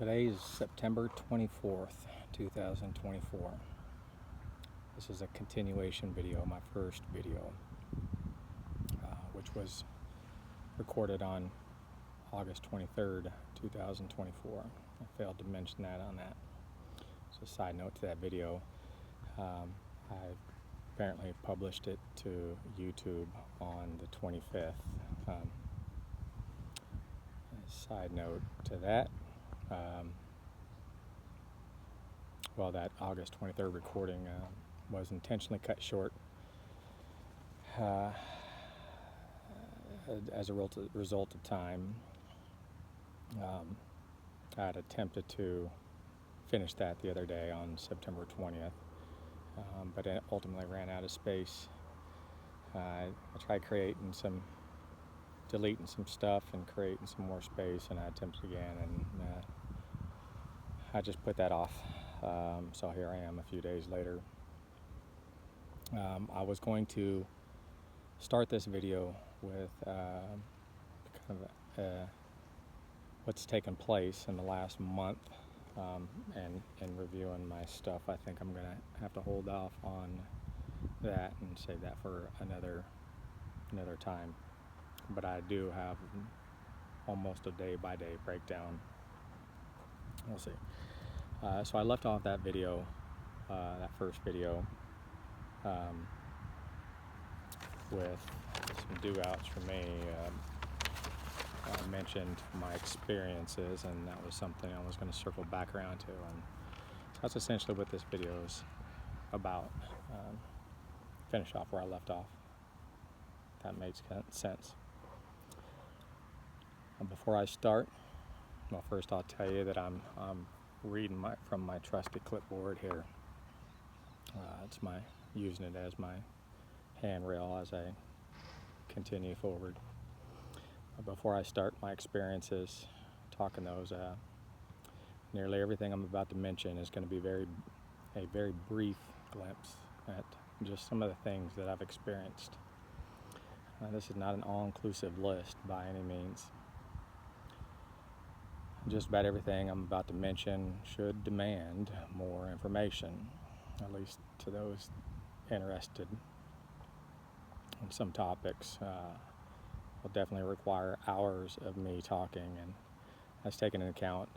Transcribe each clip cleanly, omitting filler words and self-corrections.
Today is September 24th, 2024. This is a continuation video, my first video, which was recorded on August 23rd, 2024. I failed to mention that on that. So, side note to that video, I apparently published it to YouTube on the 25th. Side note to that, that August 23rd recording was intentionally cut short as a result of time. I had attempted to finish that the other day on September 20th, but it ultimately ran out of space. I tried deleting some stuff and creating some more space, and I attempted again, and I just put that off. So here I am a few days later. I was going to start this video with what's taken place in the last month, and reviewing my stuff. I think I'm gonna have to hold off on that and save that for another time. But I do have almost a day-by-day breakdown. We'll see. So I left off that video, that first video, with some do-outs for me. I mentioned my experiences, and that was something I was going to circle back around to, and so that's essentially what this video is about. Finish off where I left off. That makes sense. Before I start, well, first I'll tell you that I'm reading from my trusty clipboard here. Using it as my handrail as I continue forward. Before I start my experiences, talking those, nearly everything I'm about to mention is going to be a very brief glimpse at just some of the things that I've experienced. This is not an all-inclusive list by any means. Just about everything I'm about to mention should demand more information, at least to those interested in some topics. Will definitely require hours of me talking, and that's taken into account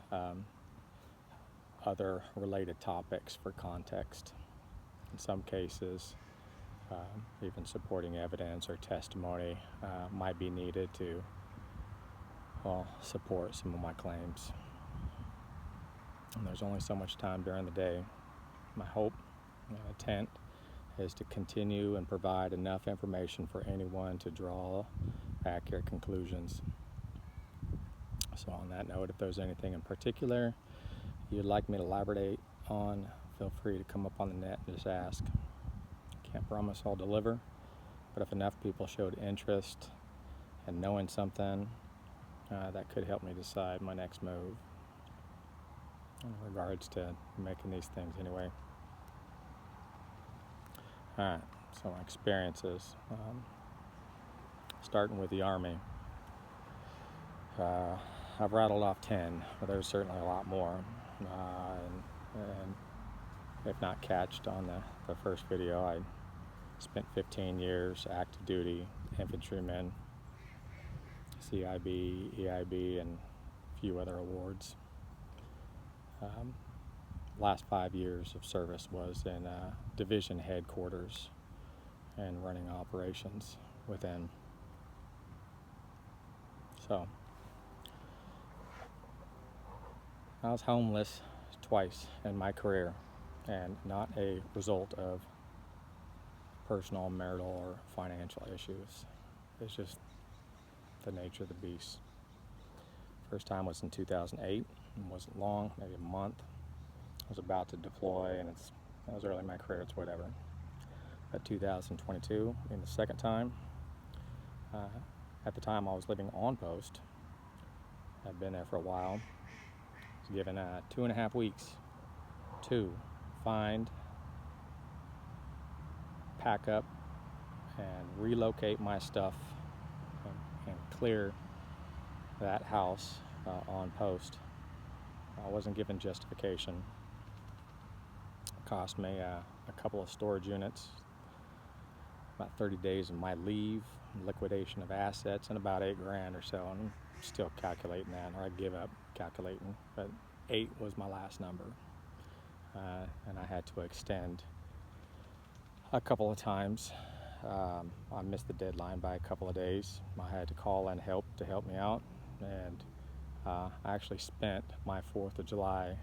other related topics for context. In some cases, even supporting evidence or testimony might be needed to support some of my claims. And there's only so much time during the day. My hope and intent is to continue and provide enough information for anyone to draw accurate conclusions. So on that note, if there's anything in particular you'd like me to elaborate on, feel free to come up on the net and just ask. Can't promise I'll deliver, but if enough people showed interest in knowing something, that could help me decide my next move in regards to making these things anyway. Alright, so my experiences. Starting with the Army. I've rattled off 10, but there's certainly a lot more. And if not catched on the first video, I spent 15 years active duty infantryman, CIB, EIB, and a few other awards. Last 5 years of service was in division headquarters and running operations within. So I was homeless twice in my career, and not a result of personal, marital, or financial issues. It's just the nature of the beast. First time was in 2008. It wasn't long, maybe a month. I was about to deploy, and that was early in my career, it's whatever. But 2022, being the second time, at the time I was living on post. I'd been there for a while. I was given 2.5 weeks to find, pack up, and relocate my stuff and clear that house on post I wasn't given justification. It cost me a couple of storage units, about 30 days of my leave, liquidation of assets, and about $8,000 or so. And I'm still calculating that, or I give up calculating, but 8 was my last number. And I had to extend a couple of times. I missed the deadline by a couple of days. I had to call in help to help me out, and I actually spent my 4th of July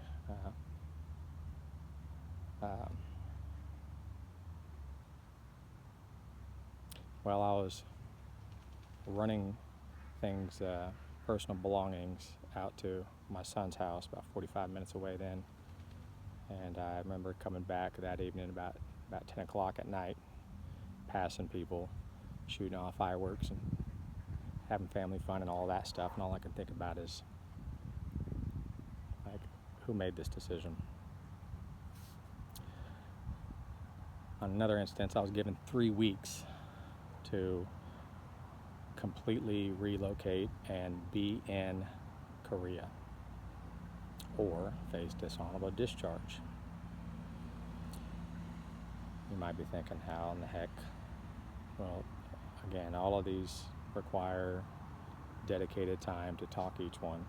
while I was running things, personal belongings, out to my son's house, about 45 minutes away then. And I remember coming back that evening about 10 o'clock at night, passing people, shooting off fireworks and having family fun and all that stuff. And all I can think about is, like, who made this decision? On another instance, I was given 3 weeks to completely relocate and be in Korea or face dishonorable discharge. You might be thinking, how in the heck? Well, again, all of these require dedicated time to talk each one.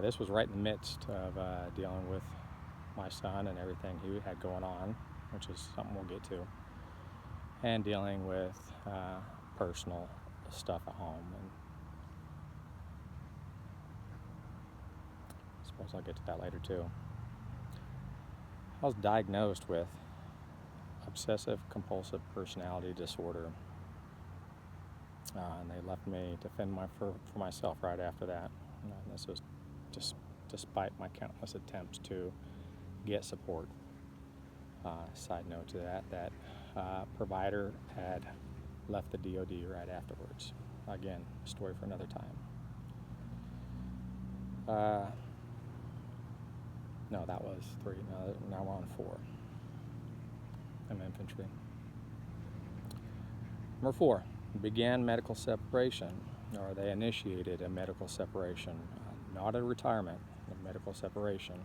This was right in the midst of dealing with my son and everything he had going on, which is something we'll get to, and dealing with personal stuff at home. And I suppose I'll get to that later too. I was diagnosed with obsessive compulsive personality disorder, and they left me to fend for myself right after that. And this was just despite my countless attempts to get support. Side note to that provider had left the DOD right afterwards. Again, story for another time. No, that was 3. Now we're on 4. I'm infantry. Number 4, began medical separation, or they initiated a medical separation, not a retirement, a medical separation.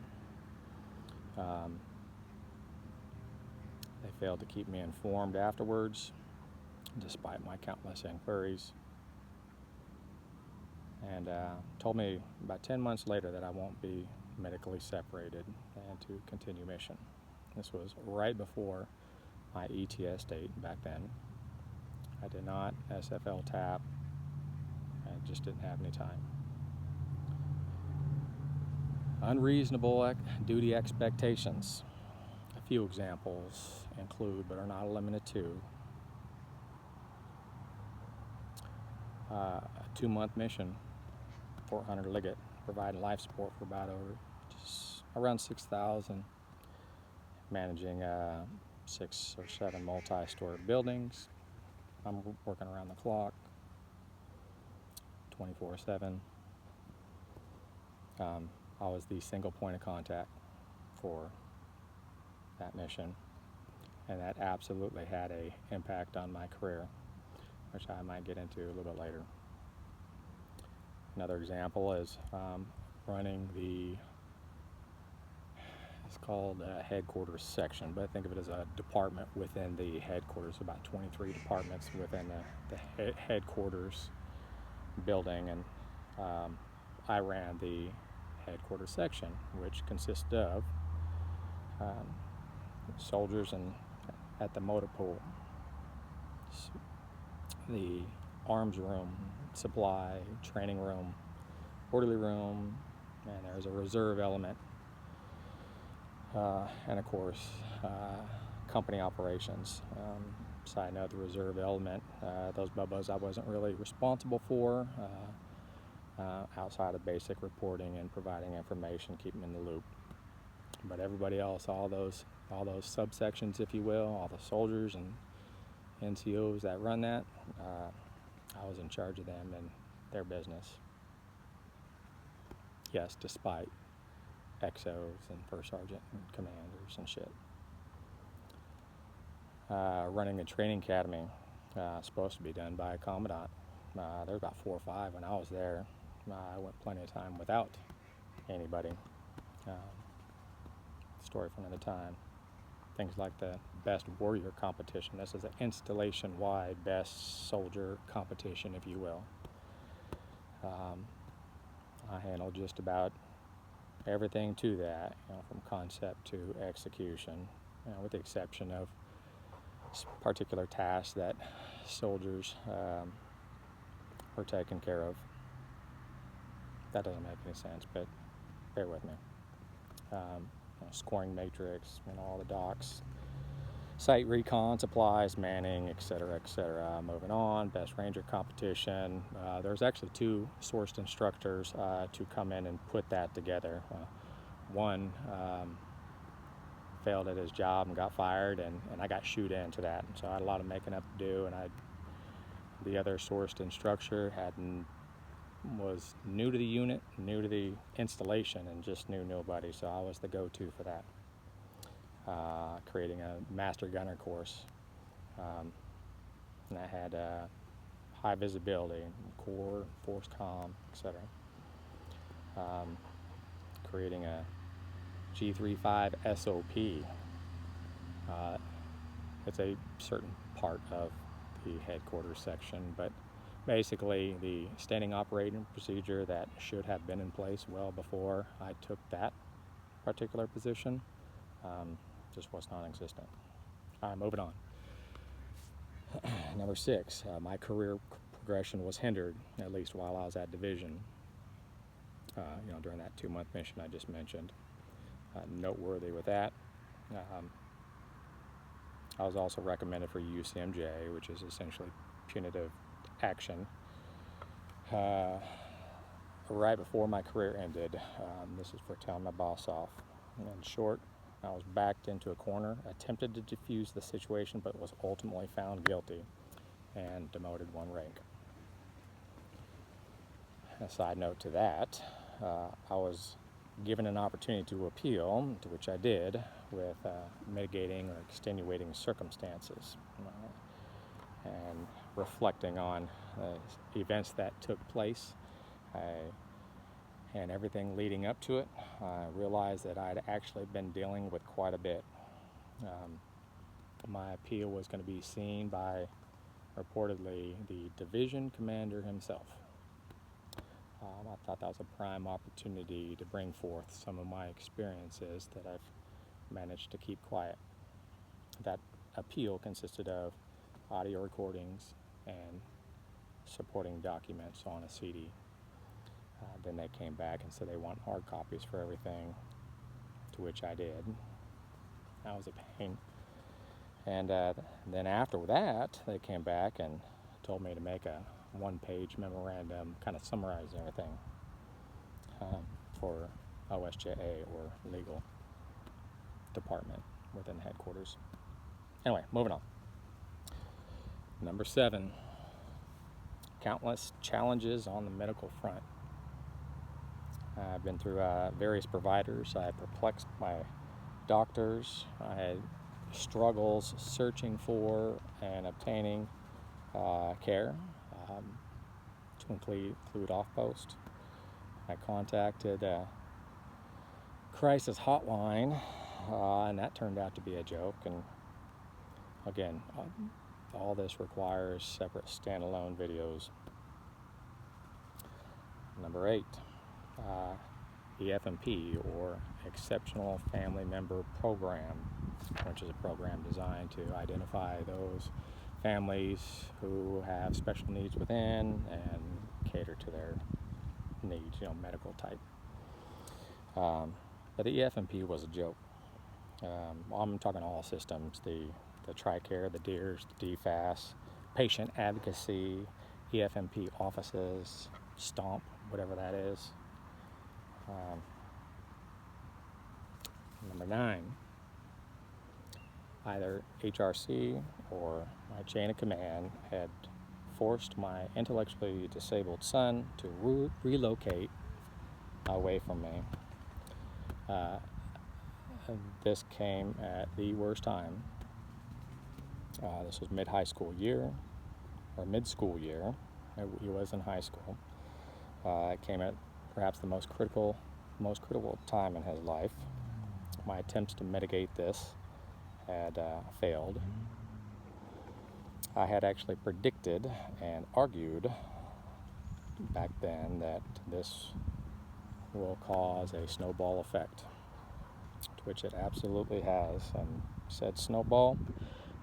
They failed to keep me informed afterwards, despite my countless inquiries, and told me about 10 months later that I won't be medically separated and to continue mission. This was right before my ETS date back then. I did not SFL tap. I just didn't have any time. Unreasonable duty expectations. A few examples include, but are not limited to, a 2-month mission, Fort Hunter Liggett, providing life support for about around 6,000, managing 6 or 7 multi-story buildings. I'm working around the clock, 24/7. I was the single point of contact for that mission, and that absolutely had an impact on my career, which I might get into a little bit later. Another example is running it's called a headquarters section, but think of it as a department within the headquarters, about 23 departments within the headquarters building, and I ran the headquarters section, which consisted of soldiers at the motor pool, the arms room, supply, training room, orderly room, and there's a reserve element, and of course company operations. Side note, the reserve element, those bubbas I wasn't really responsible for, outside of basic reporting and providing information, keeping in the loop. But everybody else, all those subsections, if you will, all the soldiers and NCOs that run that, I was in charge of them and their business. Yes, despite XOs and first sergeant and commanders and shit. Running a training academy, supposed to be done by a commandant. There were about 4 or 5 when I was there. I went plenty of time without anybody. Um, Story from another time. Things like the best warrior competition. This is an installation-wide best soldier competition, if you will. I handle just about everything to that, from concept to execution, with the exception of particular tasks that soldiers were taken care of. That doesn't make any sense, but bear with me. Scoring matrix, all the docs, site recon, supplies, manning, etc., etc. Moving on, best ranger competition. There's actually 2 sourced instructors to come in and put that together. One failed at his job and got fired, and I got shooed into that. So I had a lot of making up to do, and the other sourced instructor was new to the unit, new to the installation, and just knew nobody. So I was the go-to for that. Creating a master gunner course, and that had high visibility, core, force comm, etc. Creating a G35 SOP. It's a certain part of the headquarters section, but basically the standing operating procedure that should have been in place well before I took that particular position just was non-existent. Moving on. Number 6, my career progression was hindered, at least while I was at division, during that 2-month mission I just mentioned. Noteworthy with that, I was also recommended for UCMJ, which is essentially punitive action. Right before my career ended, this is for telling my boss off. In short, I was backed into a corner, attempted to defuse the situation, but was ultimately found guilty and demoted 1 rank. A side note to that, I was given an opportunity to appeal, to which I did, with mitigating or extenuating circumstances, and reflecting on events that took place and everything leading up to it. I realized that I'd actually been dealing with quite a bit. My appeal was going to be seen by, reportedly, the division commander himself. I thought that was a prime opportunity to bring forth some of my experiences that I've managed to keep quiet. That appeal consisted of audio recordings and supporting documents on a CD. Then they came back and said they want hard copies for everything, to which I did. That was a pain. And then after that, they came back and told me to make a 1-page memorandum kind of summarizing everything for OSJA, or legal department within headquarters. Anyway, moving on. Number 7, countless challenges on the medical front. I've been through various providers. I perplexed my doctors. I had struggles searching for and obtaining care, to include off-post. I contacted a crisis hotline, and that turned out to be a joke. And again, all this requires separate standalone videos. Number 8, EFMP, or Exceptional Family Member Program, which is a program designed to identify those families who have special needs within and cater to their needs, medical type. But the EFMP was a joke. I'm talking all systems, the TRICARE, the DEERS, the DFAS, patient advocacy, EFMP offices, STOMP, whatever that is. Number 9, either HRC or my chain of command had forced my intellectually disabled son to relocate away from me. This came at the worst time. This was mid-school year. He was in high school. It came at perhaps the most critical most critical time in his life. My attempts to mitigate this had failed. I had actually predicted and argued back then that this will cause a snowball effect, which it absolutely has, and said snowball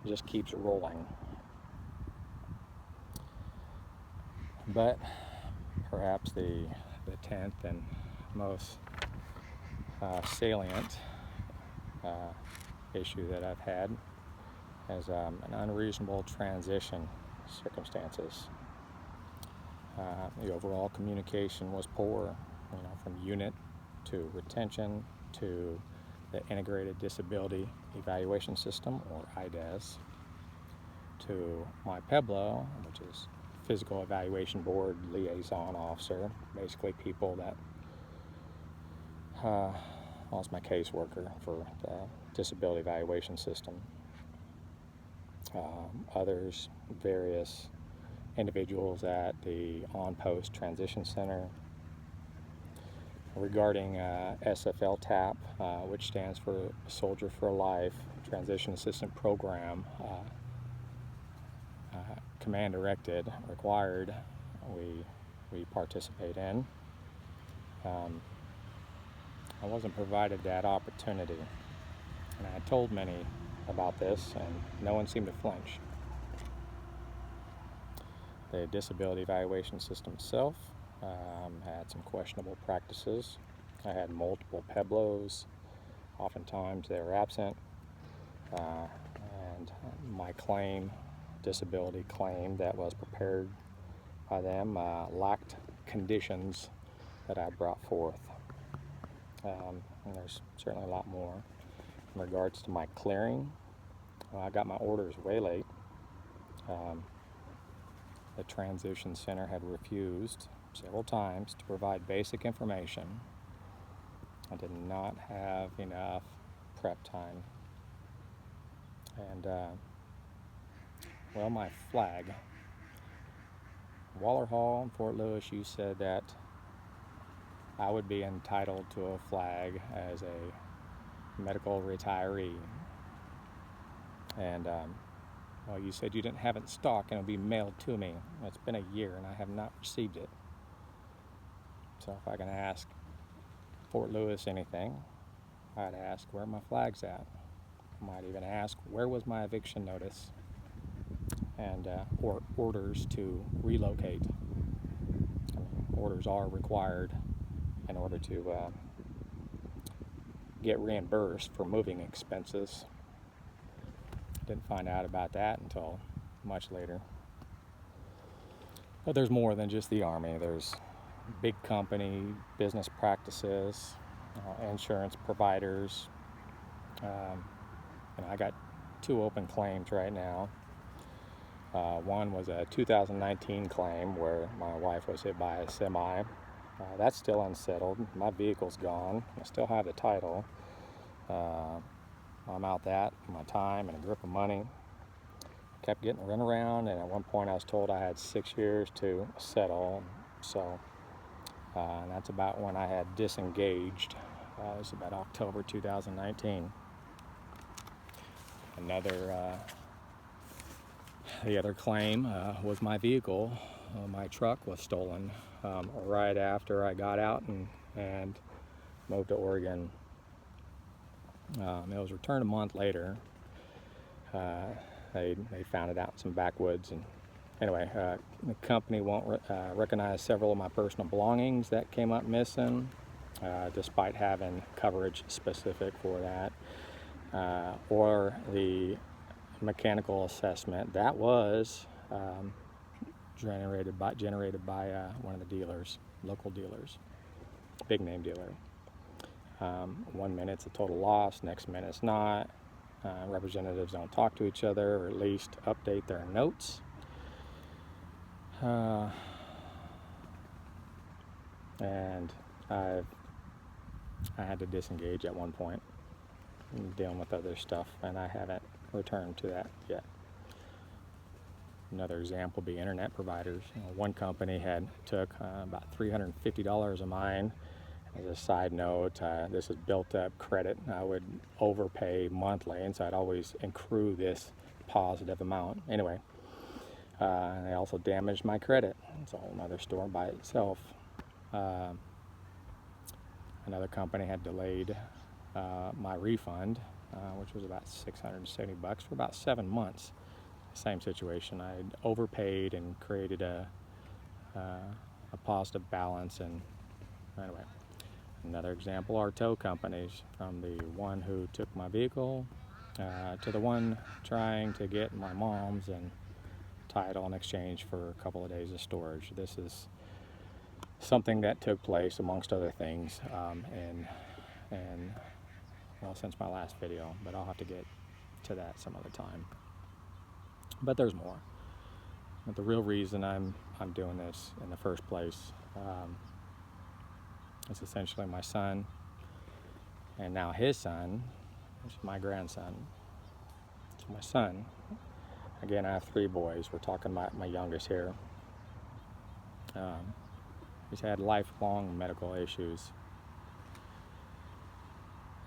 just keeps rolling. But perhaps the 10th and most salient issue that I've had is an unreasonable transition circumstances. The overall communication was poor, from unit to retention to the Integrated Disability Evaluation System, or IDES, to my PEBLO, which is Physical Evaluation Board Liaison Officer, basically people that was my caseworker for the Disability Evaluation System. Others, various individuals at the On-Post Transition Center regarding SFL TAP, which stands for Soldier for Life Transition Assistant Program, command directed, required, we participate in. I wasn't provided that opportunity, and I told many about this, and no one seemed to flinch. The disability evaluation system itself had some questionable practices. I had multiple PEBLOs. Oftentimes they were absent, and my disability claim that was prepared by them lacked conditions that I brought forth. And there's certainly a lot more. In regards to my clearing, I got my orders way late. The transition center had refused several times to provide basic information. I did not have enough prep time. And, my flag. Waller Hall in Fort Lewis, you said that I would be entitled to a flag as a medical retiree. And, you said you didn't have it in stock and it'll be mailed to me. It's been a year and I have not received it. So if I can ask Fort Lewis anything, I'd ask where my flag's at. I might even ask where was my eviction notice and or orders to relocate. Orders are required in order to get reimbursed for moving expenses. Didn't find out about that until much later. But there's more than just the Army. There's big company business practices, insurance providers. I got 2 open claims right now. One was a 2019 claim where my wife was hit by a semi. That's still unsettled. My vehicle's gone. I still have the title. I'm out that, my time, and a grip of money. Kept getting run around, and at one point I was told I had 6 years to settle. So that's about when I had disengaged. It was about October 2019. The other claim was my vehicle. My truck was stolen right after I got out and moved to Oregon. It was returned a month later. They found it out in some backwoods, and anyway, the company won't recognize several of my personal belongings that came up missing, despite having coverage specific for that, or the mechanical assessment that was generated by one of the dealers, local dealers, big name dealer. 1 minute it's a total loss, next minute it's not. Representatives don't talk to each other, or at least update their notes. And I had to disengage at one point, dealing with other stuff, and I haven't returned to that yet. Another example would be internet providers. One company took about $350 of mine As a side note, this is built up credit. I would overpay monthly, and so I'd always accrue this positive amount. Anyway, they also damaged my credit. It's a whole other story by itself. Another company had delayed my refund, which was about $670 for about 7 months. Same situation. I'd overpaid and created a positive balance. And anyway, another example are tow companies, from the one who took my vehicle to the one trying to get my mom's and title in exchange for a couple of days of storage. This is something that took place amongst other things, and well, since my last video, but I'll have to get to that some other time. But there's more. But the real reason I'm doing this in the first place is essentially my son, and now his son, which is my grandson. So my son, again, I have 3 boys. We're talking about my youngest here. He's had lifelong medical issues.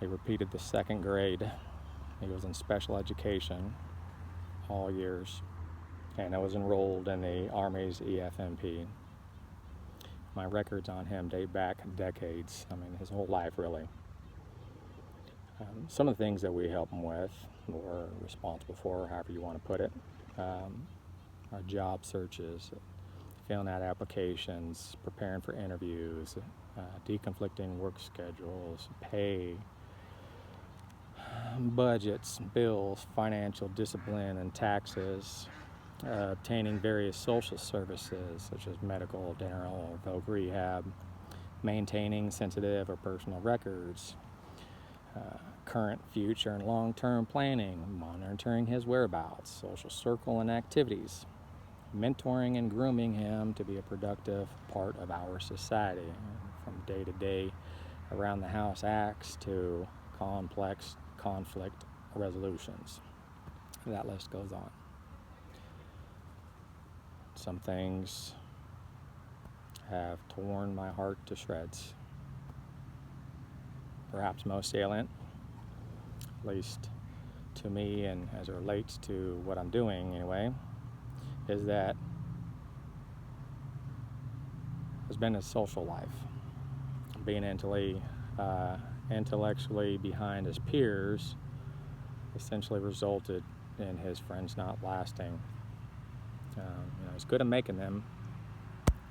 He repeated the 2nd grade. He was in special education all years, and I was enrolled in the Army's EFMP. My records on him date back decades. I mean, his whole life, really. Some of the things that we help him with, or responsible for, however you want to put it, are job searches, filling out applications, preparing for interviews, deconflicting work schedules, pay, budgets, bills, financial discipline and taxes, obtaining various social services such as medical, dental, or voc rehab, maintaining sensitive or personal records, current, future, and long-term planning, monitoring his whereabouts, social circle and activities, mentoring and grooming him to be a productive part of our society, from day-to-day around the house acts to complex conflict resolutions. That list goes on. Some things have torn my heart to shreds. Perhaps most salient, at least to me and as it relates to what I'm doing anyway, is that there's been his social life. Being intellectually behind his peers essentially resulted in his friends not lasting. He's good at making them.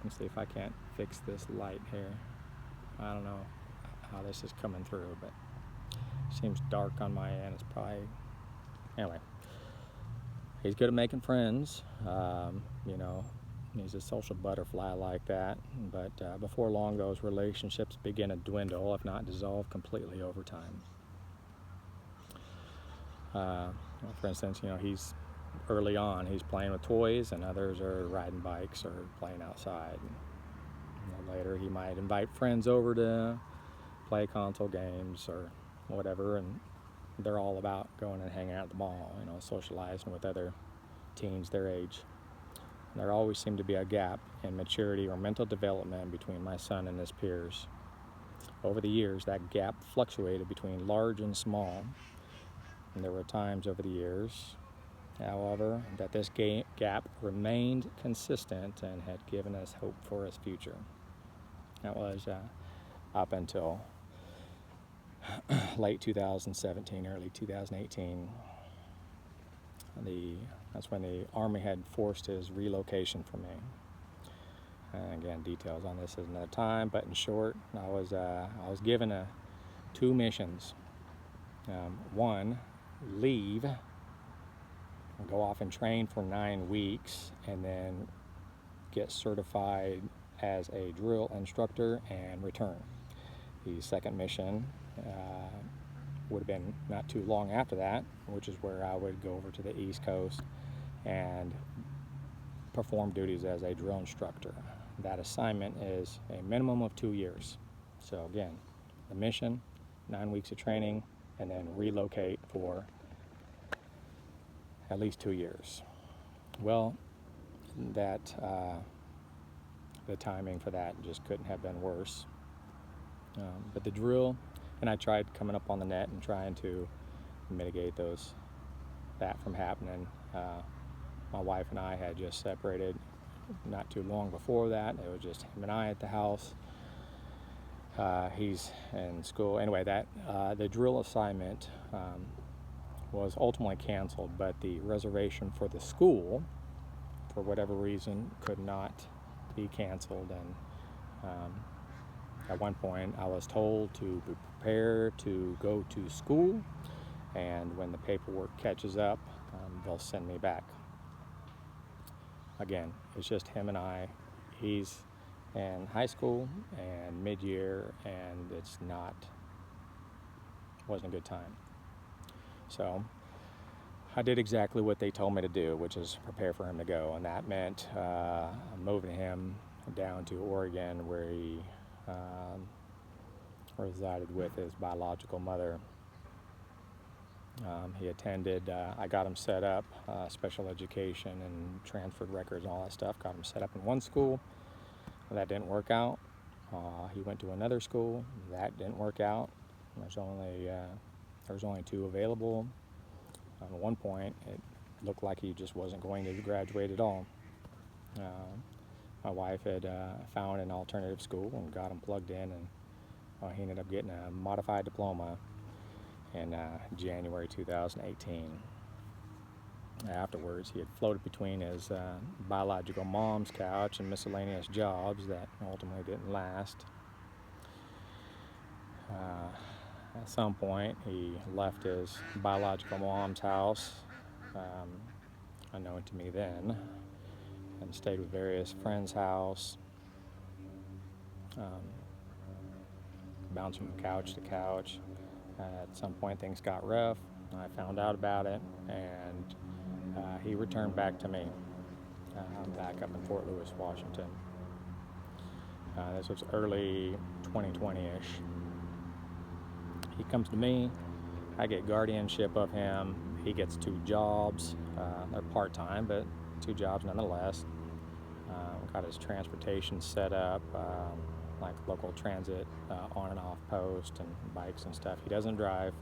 Let's see if I can't fix this light here. I don't know how this is coming through, but it seems dark on my end. It's probably, anyway, he's good at making friends. He's a social butterfly like that, but before long those relationships begin to dwindle, if not dissolve completely over time. For instance, he's early on, he's playing with toys, and others are riding bikes or playing outside. Later, he might invite friends over to play console games or whatever, and they're all about going and hanging out at the mall, socializing with other teens their age. And there always seemed to be a gap in maturity or mental development between my son and his peers. Over the years, that gap fluctuated between large and small, and there were times over the years, however, that this gap remained consistent and had given us hope for his future. That was up until late 2017, early 2018. That's when the Army had forced his relocation for me. And again, details on this is another time, but in short, I was given 2 missions. One, leave, go off and train for 9 weeks, and then get certified as a drill instructor and return. The second mission would have been not too long after that, which is where I would go over to the East Coast and perform duties as a drill instructor. That assignment is a minimum of 2 years. So again, the mission, 9 weeks of training, and then relocate for at least 2 years. Well, the timing for that just couldn't have been worse. But the drill, and I tried coming up on the net and trying to mitigate that from happening. My wife and I had just separated not too long before that. It was just him and I at the house. He's in school. Anyway, the drill assignment was ultimately canceled, but the reservation for the school, for whatever reason, could not be canceled. And at one point, I was told to be prepared to go to school, and when the paperwork catches up, they'll send me back. Again, it's just him and I. He's in high school and mid-year, and wasn't a good time. So I did exactly what they told me to do, which is prepare for him to go, and that meant moving him down to Oregon, where he resided with his biological mother. He attended, I got him set up, special education and transferred records and all that stuff, got him set up in one school. That didn't work out. He went to another school. That didn't work out. There was only 2 available. At one point, it looked like he just wasn't going to graduate at all. My wife had found an alternative school and got him plugged in, and he ended up getting a modified diploma in January 2018. Afterwards, he had floated between his biological mom's couch and miscellaneous jobs that ultimately didn't last. At some point, he left his biological mom's house, unknown to me then, and stayed with various friends' house, bouncing from couch to couch. At some point, things got rough. I found out about it, and he returned back to me, back up in Fort Lewis, Washington. This was early 2020-ish. He comes to me. I get guardianship of him. He gets 2 jobs. They're part-time, but 2 jobs nonetheless. Got his transportation set up, like local transit, on and off post, and bikes and stuff. He doesn't drive.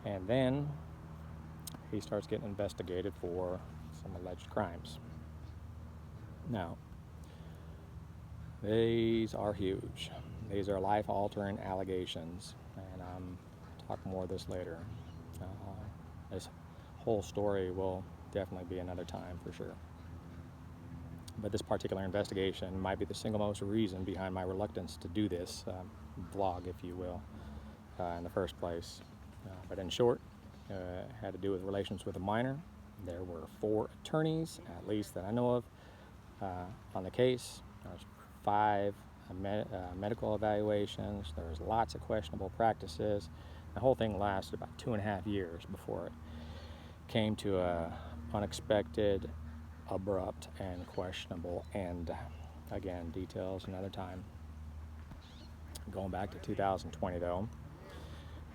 And then he starts getting investigated for some alleged crimes. Now, these are huge. These are life-altering allegations, and I'll talk more of this later. This whole story will definitely be another time for sure. But this particular investigation might be the single most reason behind my reluctance to do this vlog, if you will, in the first place. But in short, it had to do with relations with a minor. There were 4 attorneys, at least that I know of, on the case. There was 5 medical evaluations. There was lots of questionable practices. The whole thing lasted about 2.5 years before it came to a unexpected, abrupt, and questionable end. Again, details another time. Going back to 2020, though,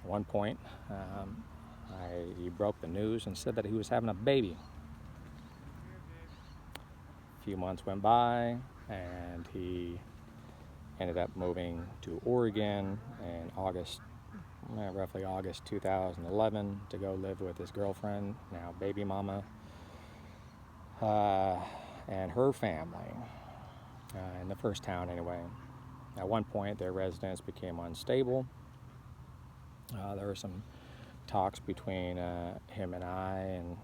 at one point, he broke the news and said that he was having a baby. A few months went by, and he ended up moving to Oregon in roughly August 2011, to go live with his girlfriend, now baby mama, and her family, in the first town anyway. At one point, their residence became unstable. There were some talks between him and I and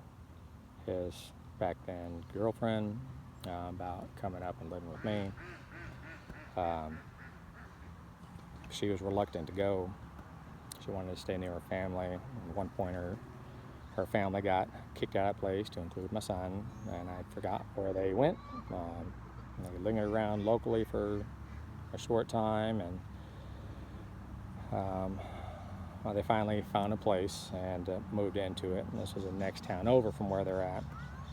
his back then girlfriend about coming up and living with me. She was reluctant to go. She wanted to stay near her family. At one point, her family got kicked out of the place, to include my son, and I forgot where they went. They lingered around locally for a short time, and they finally found a place and moved into it. And this was the next town over from where they're at.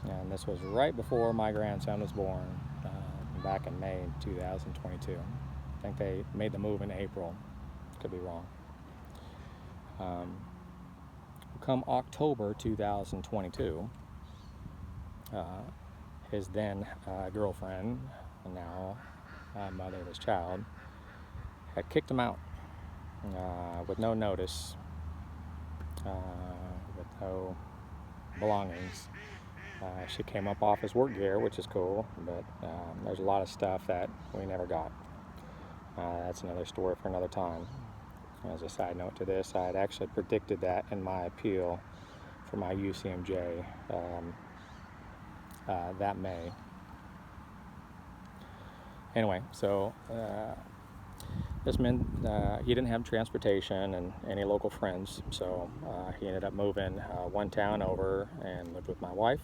And this was right before my grandson was born, back in May 2022. I think they made the move in April. Could be wrong. Come October 2022, his then girlfriend, now mother of his child, had kicked him out with no notice, with no belongings. She came up off his work gear, which is cool, but there's a lot of stuff that we never got. That's another story for another time. As a side note to this, I had actually predicted that in my appeal for my UCMJ that May. Anyway, so this meant he didn't have transportation and any local friends, so he ended up moving one town over and lived with my wife.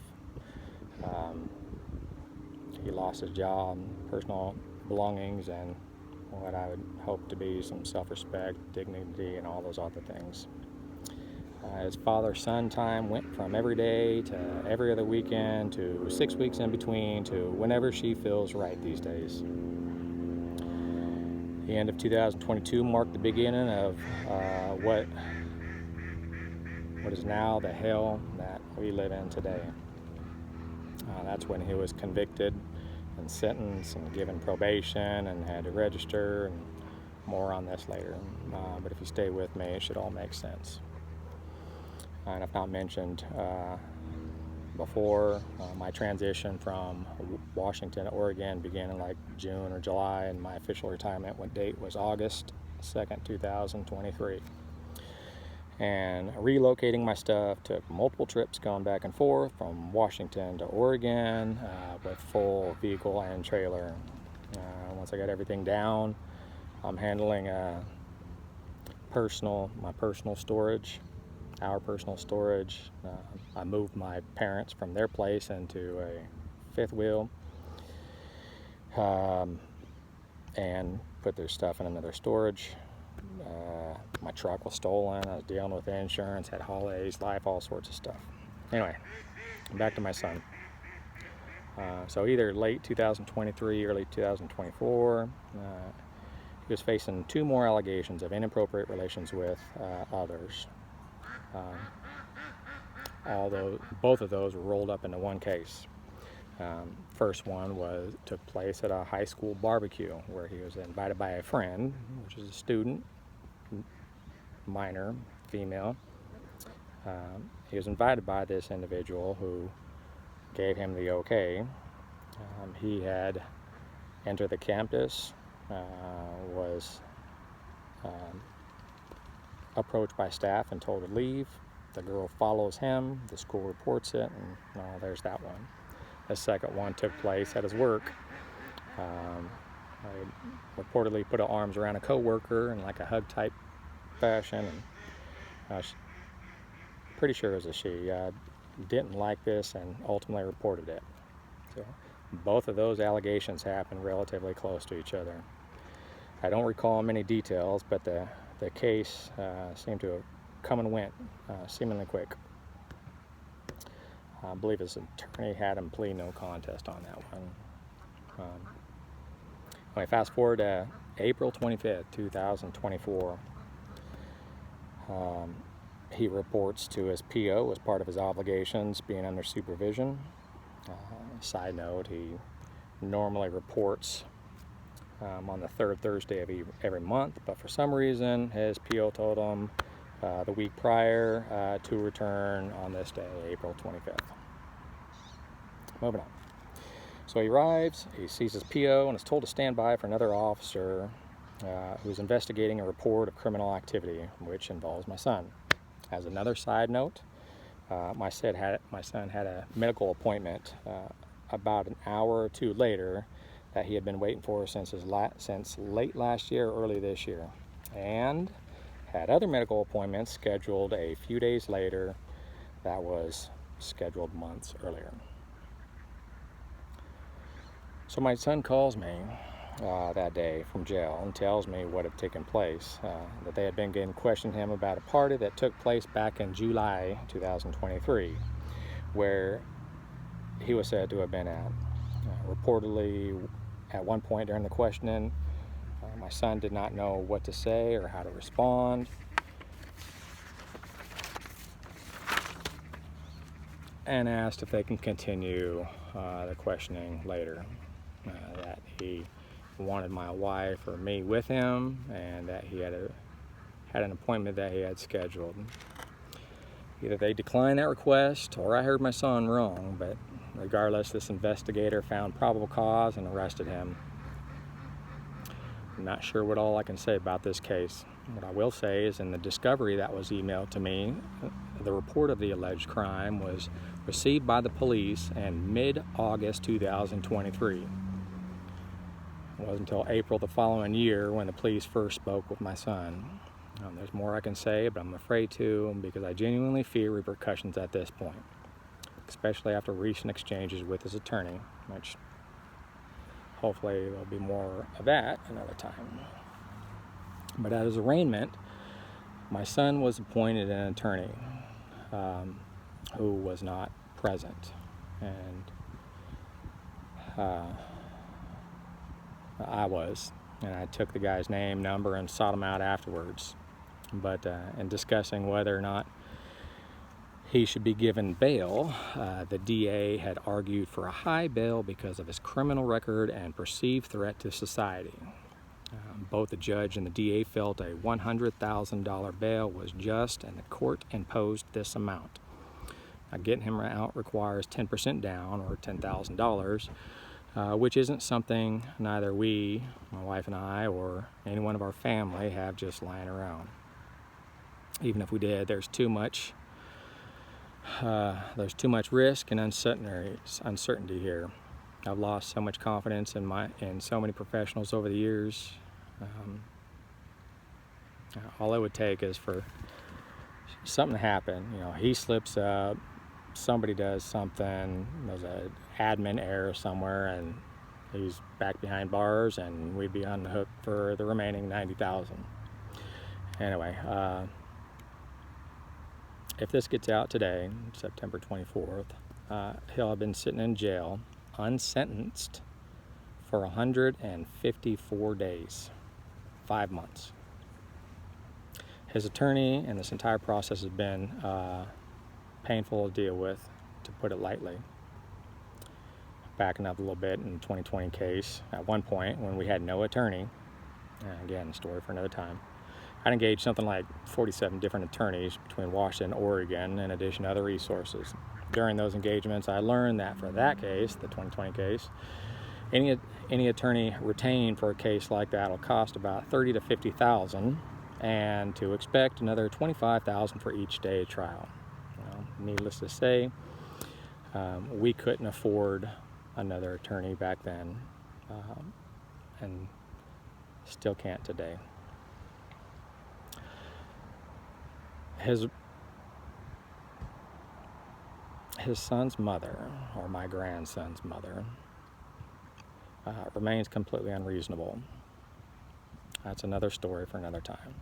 He lost his job, personal belongings, and what I would hope to be some self-respect, dignity, and all those other things. His father-son time went from every day to every other weekend to 6 weeks in between to whenever she feels right these days. The end of 2022 marked the beginning of what is now the hell that we live in today. That's when he was convicted and sentenced and given probation and had to register, and more on this later. But if you stay with me, it should all make sense. And I've not mentioned before, my transition from Washington to Oregon began in like June or July, and my official retirement date was August 2nd, 2023. And relocating my stuff took multiple trips going back and forth from Washington to Oregon with full vehicle and trailer. Once I got everything down, I'm handling my personal storage, our personal storage. I moved my parents from their place into a fifth wheel and put their stuff in another storage. My truck was stolen. I was dealing with insurance, had holidays, life, all sorts of stuff. Anyway, back to my son. So either late 2023, early 2024, he was facing 2 more allegations of inappropriate relations with others. Both of those were rolled up into one case. First one took place at a high school barbecue where he was invited by a friend, which is a student, minor, female. He was invited by this individual who gave him the okay. He had entered the campus, was approached by staff and told to leave. The girl follows him, the school reports it, and there's that one. The second one took place at his work. I reportedly put her arms around a coworker in like a hug type fashion, and pretty sure it was a she. Didn't like this and ultimately reported it. So both of those allegations happened relatively close to each other. I don't recall many details, but the case seemed to have come and went seemingly quick. I believe his attorney had him plead no contest on that one. Anyway, fast forward to April 25th, 2024. He reports to his PO as part of his obligations being under supervision. Side note, he normally reports on the third Thursday of every month, but for some reason his PO told him the week prior to return on this day, April 25th. Moving on. So he arrives, he sees his PO, and is told to stand by for another officer who's investigating a report of criminal activity, which involves my son. As another side note, my son had a medical appointment about an hour or two later that he had been waiting for since late last year, early this year, and had other medical appointments scheduled a few days later that was scheduled months earlier. So my son calls me that day from jail and tells me what had taken place, that they had been questioning him about a party that took place back in July 2023, where he was said to have been at. Reportedly, at one point during the questioning, my son did not know what to say or how to respond, and asked if they can continue the questioning later. That he wanted my wife or me with him, and that he had an appointment that he had scheduled. Either they declined that request or I heard my son wrong, but regardless, this investigator found probable cause and arrested him. I'm not sure what all I can say about this case. What I will say is in the discovery that was emailed to me, the report of the alleged crime was received by the police in mid-August 2023. It wasn't until April the following year when the police first spoke with my son. There's more I can say, but I'm afraid to, because I genuinely fear repercussions at this point, especially after recent exchanges with his attorney, which hopefully there'll be more of that another time. But at his arraignment, my son was appointed an attorney who was not present, and I was, and I took the guy's name, number, and sought him out afterwards. But in discussing whether or not he should be given bail, the DA had argued for a high bail because of his criminal record and perceived threat to society. Both the judge and the DA felt a $100,000 bail was just, and the court imposed this amount. Now, getting him out requires 10% down, or $10,000, which isn't something neither we, my wife and I, or anyone of our family have just lying around. Even if we did, there's too much risk and uncertainty here. I've lost so much confidence in so many professionals over the years. All it would take is for something to happen. He slips up, somebody does something, there's an admin error somewhere, and he's back behind bars, and we'd be on the hook for the remaining $90,000. Anyway, if this gets out today, September 24th, he'll have been sitting in jail, unsentenced, for 154 days, 5 months. His attorney and this entire process has been painful to deal with, to put it lightly. Backing up a little bit in the 2020 case, at one point when we had no attorney, again, story for another time, I'd engaged something like 47 different attorneys between Washington and Oregon, in addition to other resources. During those engagements, I learned that for that case, the 2020 case, any attorney retained for a case like that will cost about $30,000 to $50,000, and to expect another $25,000 for each day of trial. Needless to say, we couldn't afford another attorney back then, and still can't today. His son's mother, or my grandson's mother, remains completely unreasonable. That's another story for another time.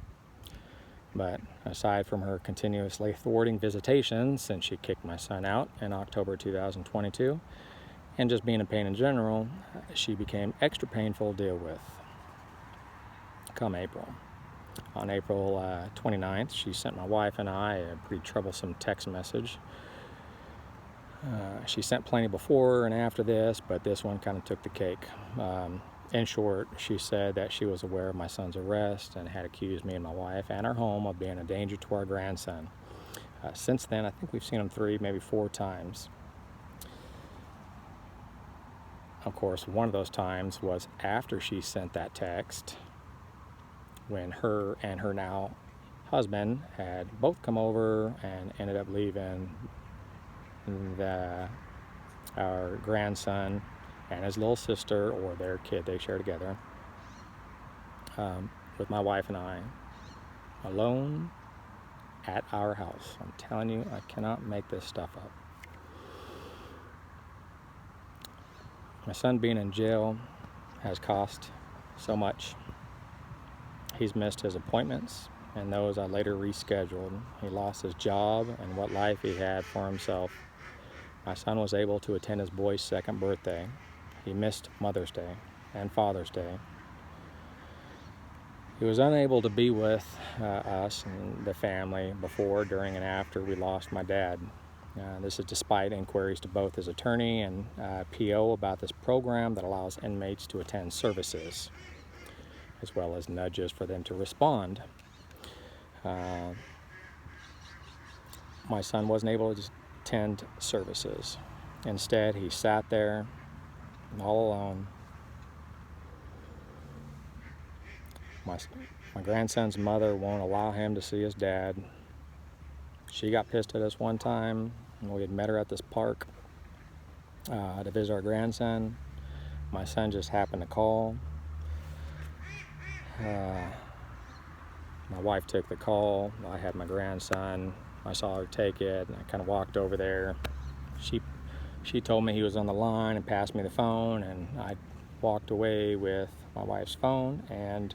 But aside from her continuously thwarting visitations since she kicked my son out in October 2022, and just being a pain in general, she became extra painful to deal with come April. On April 29th, she sent my wife and I a pretty troublesome text message. She sent plenty before and after this, but this one kind of took the cake. In short, she said that she was aware of my son's arrest and had accused me and my wife and our home of being a danger to our grandson. Since then, I think we've seen him 3, maybe 4 times. Of course, one of those times was after she sent that text, when her and her now husband had both come over and ended up leaving our grandson and his little sister, or their kid they share together, with my wife and I, alone at our house. I'm telling you, I cannot make this stuff up. My son being in jail has cost so much. He's missed his appointments and those I later rescheduled. He lost his job and what life he had for himself. My son was able to attend his boy's 2nd birthday. He missed Mother's Day and Father's Day. He was unable to be with us and the family before, during, and after we lost my dad. This is despite inquiries to both his attorney and PO about this program that allows inmates to attend services, as well as nudges for them to respond. My son wasn't able to attend services. Instead, he sat there all alone. My grandson's mother won't allow him to see his dad. She got pissed at us one time. We had met her at this park to visit our grandson. My son just happened to call. My wife took the call. I had my grandson. I saw her take it, and I kind of walked over there. She told me he was on the line and passed me the phone, and I walked away with my wife's phone and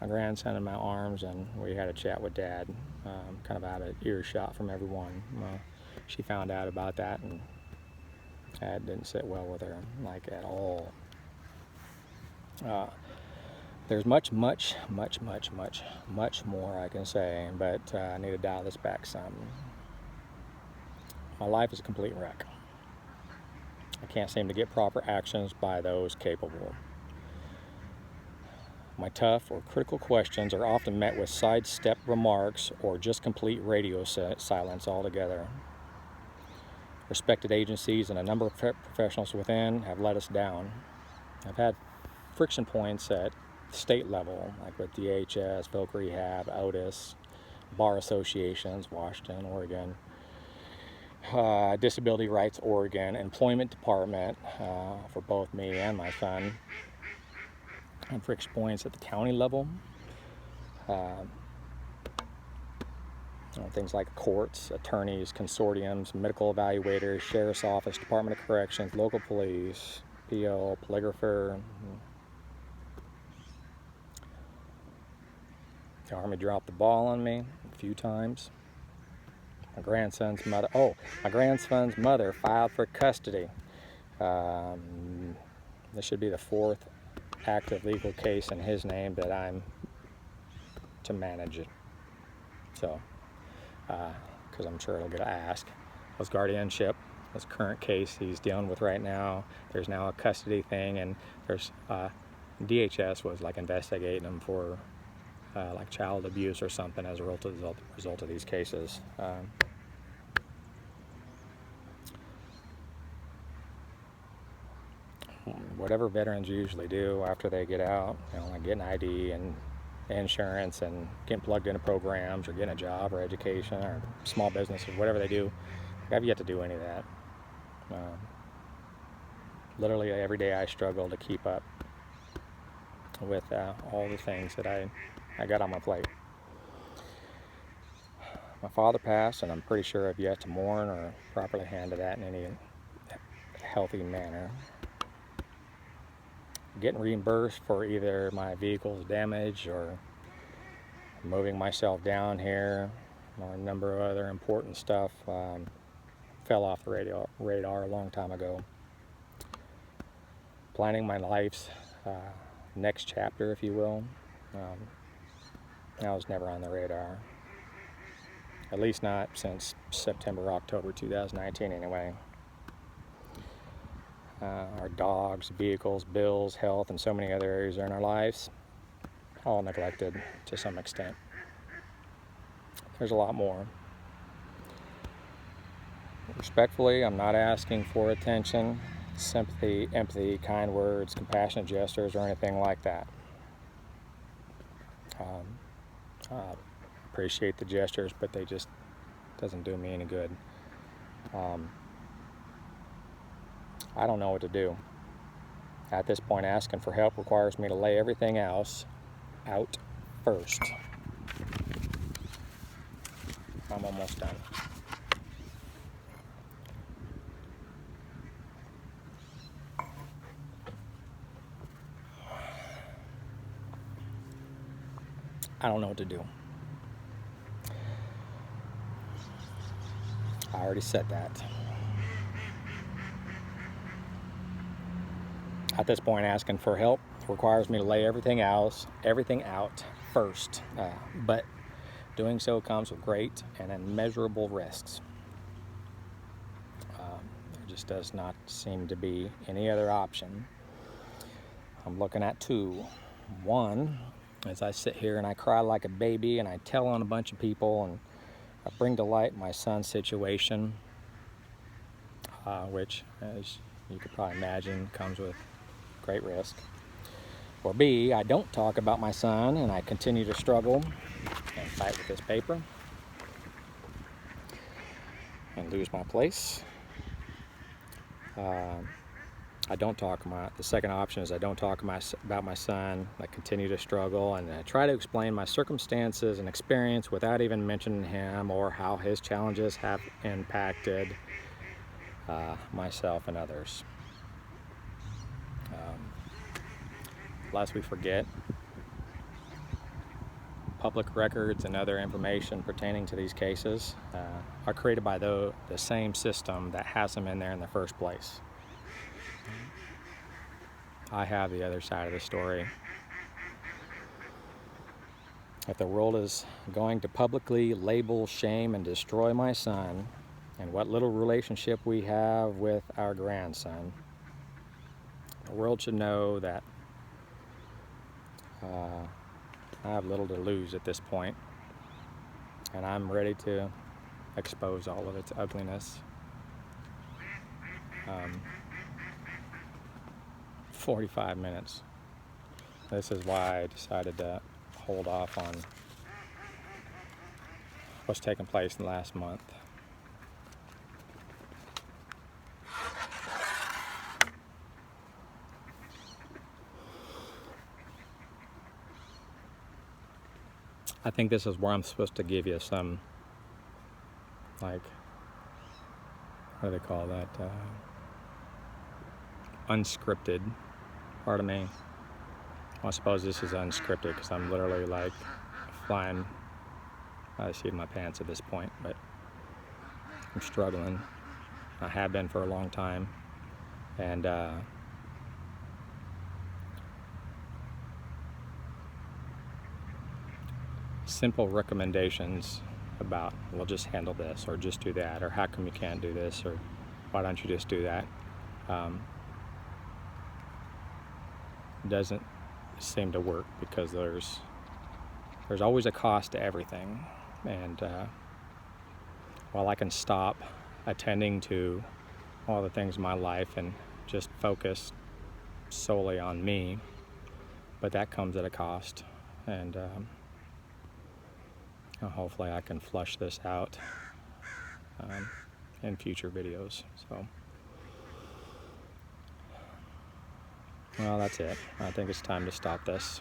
my grandson in my arms, and we had a chat with Dad, kind of out of earshot from everyone. She found out about that, and that didn't sit well with her, like at all. There's much more I can say, but I need to dial this back some. My life is a complete wreck. I can't seem to get proper actions by those capable. My tough or critical questions are often met with sidestep remarks or just complete radio silence altogether. Respected agencies and a number of professionals within have let us down. I've had friction points at state level, like with DHS, Folk Rehab, Otis, bar associations, Washington, Oregon, Disability Rights Oregon, Employment Department for both me and my son, and friction points at the county level. Things like courts, attorneys, consortiums, medical evaluators, sheriff's office, Department of Corrections, local police, PO, polygrapher. The Army dropped the ball on me a few times. My grandson's mother filed for custody. This should be the fourth active legal case in his name that I'm to manage it. So, because I'm sure it'll get asked. His guardianship, his current case he's dealing with right now, there's now a custody thing, and there's DHS was like investigating him for like child abuse or something as a result of these cases. Whatever veterans usually do after they get out, like getting ID and insurance and getting plugged into programs or getting a job or education or small business or whatever they do. I've yet to do any of that. Literally every day I struggle to keep up with all the things that I got on my plate. My father passed, and I'm pretty sure I've yet to mourn or properly handle that in any healthy manner. Getting reimbursed for either my vehicle's damage or moving myself down here or a number of other important stuff fell off the radar a long time ago. Planning my life's next chapter, if you will, that was never on the radar. At least not since September, October 2019 anyway. Our dogs, vehicles, bills, health, and so many other areas in our lives, all neglected to some extent. There's a lot more. Respectfully, I'm not asking for attention, sympathy, empathy, kind words, compassionate gestures, or anything like that. Appreciate the gestures, but they just doesn't do me any good. I don't know what to do. At this point, asking for help requires me to lay everything else out first. I'm almost done. I don't know what to do. I already said that. At this point, asking for help requires me to lay everything out first. But doing so comes with great and immeasurable risks. just does not seem to be any other option. I'm looking at two. One, as I sit here and I cry like a baby and I tell on a bunch of people and I bring to light my son's situation, which, as you could probably imagine, comes with great risk. Or B, I don't talk about my son and I continue to struggle and fight with this paper and lose my place. I don't talk about, the second option is I don't talk about my son. I continue to struggle and I try to explain my circumstances and experience without even mentioning him or how his challenges have impacted myself and others. Lest we forget, public records and other information pertaining to these cases are created by the same system that has them in there in the first place. I have the other side of the story. If the world is going to publicly label, shame, and destroy my son and what little relationship we have with our grandson, the world should know that I have little to lose at this point, and I'm ready to expose all of its ugliness. 45 minutes. This is why I decided to hold off on what's taken place in the last month. I think this is where I'm supposed to give you some, like, what do they call that? Unscripted part of me. Well, I suppose this is unscripted because I'm literally like flying by the seat of my pants at this point, but I'm struggling. I have been for a long time, and simple recommendations about, well, just handle this or just do that, or how come you can't do this, or why don't you just do that, doesn't seem to work, because there's always a cost to everything. And while I can stop attending to all the things in my life and just focus solely on me, but that comes at a cost. And hopefully I can flush this out in future videos. So, well, that's it. I think it's time to stop this.